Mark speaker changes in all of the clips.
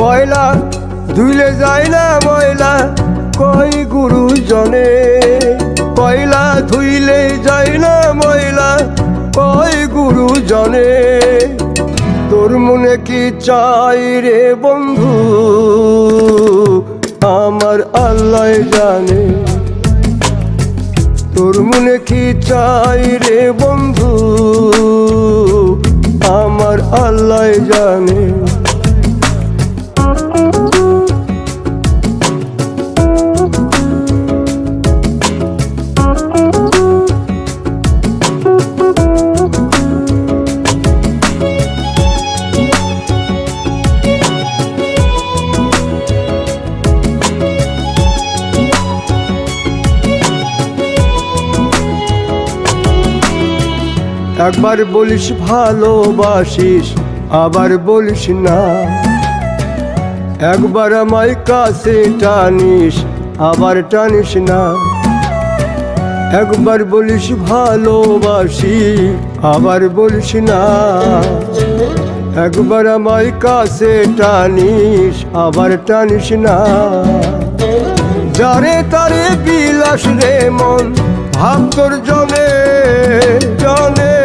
Speaker 1: কয়লা ধুইলে যায় না ময়লা কয় গুরুজনে, কয়লা ধুইলে যায় না ময়লা কয় গুরুজনে। তোর মনে কি চাই রে বন্ধু আমার আল্লাহ জানে, তোর মনে কি চাই রে বন্ধু আমার আল্লাহ জানে। একবার বলিস ভালোবাসিস আবার বলিস না, একবার আমায় কাছে টানিস আবার টানিস না। একবার বলিস ভালোবাসি আবার বলিস না, একবার আমায় কাছে টানিস আবার টানিস না। যারে তারে বিলাস রে মন ভাব তোর জনে জনে,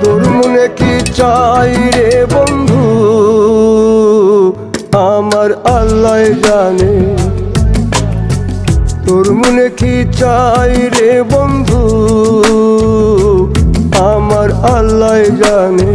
Speaker 1: তোর মনে কি চাই রে বন্ধু আমার আল্লাহ জানে, তোর মনে কি চাই রে বন্ধু আমার আল্লাহ জানে।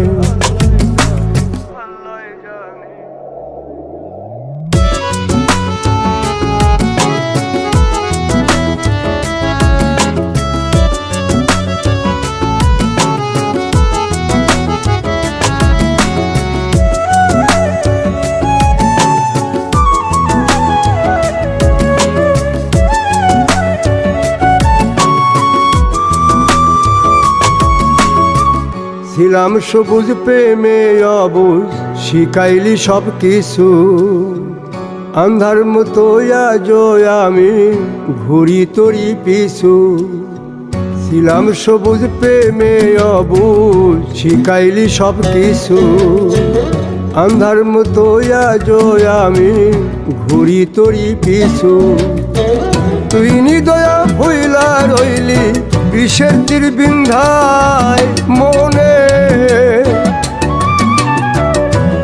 Speaker 1: ছিলাম সবুজ প্রেমে অবুজ শিখাইলি সব কিছু, আন্ধার মতো আজ আমি ঘুরি তোরি পিছু। ছিলাম সবুজ প্রেমে অবুজ শিখাইলি সব কিছু, আন্ধার মতো আজ আমি ঘুরি তোরি পিছু। তুই নিদয়া ভইলা রইলি বিষের তীর বিন্ধায় মনে,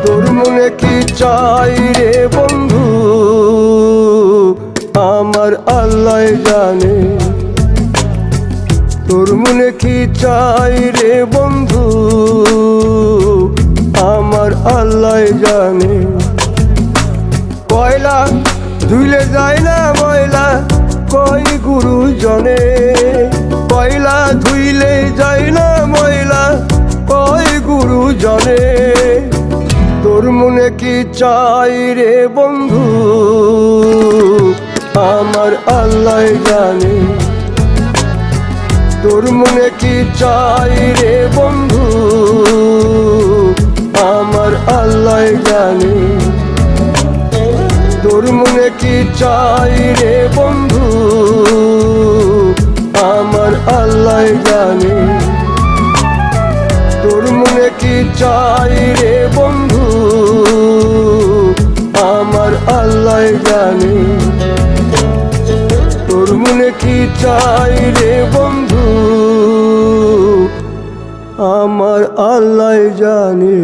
Speaker 1: তোর মনে কি চাই রে বন্ধু আমার আল্লাহ জানে, তোর মনে কি চাই রে বন্ধু আমার আল্লাহ জানে। কয়লা ধুইলে যায় না ময়লা কয় গুরুজনে, কয়লা ধুইলে যায় না ময়লা কয় গুরুজনে। তোর মনে কি চাই রে বন্ধু আমার আল্লাহ জানে, তোর মনে কি চাই রে বন্ধু আমার আল্লাহ জানে, তোর মনে কি চাই রে বন্ধু আমার আল্লাহ জানে, তোর মনে কি চাই রে বন্ধু আমার আল্লাহ জানে, তোর মনে কি চাই রে বন্ধু আমার আল্লাহ জানে।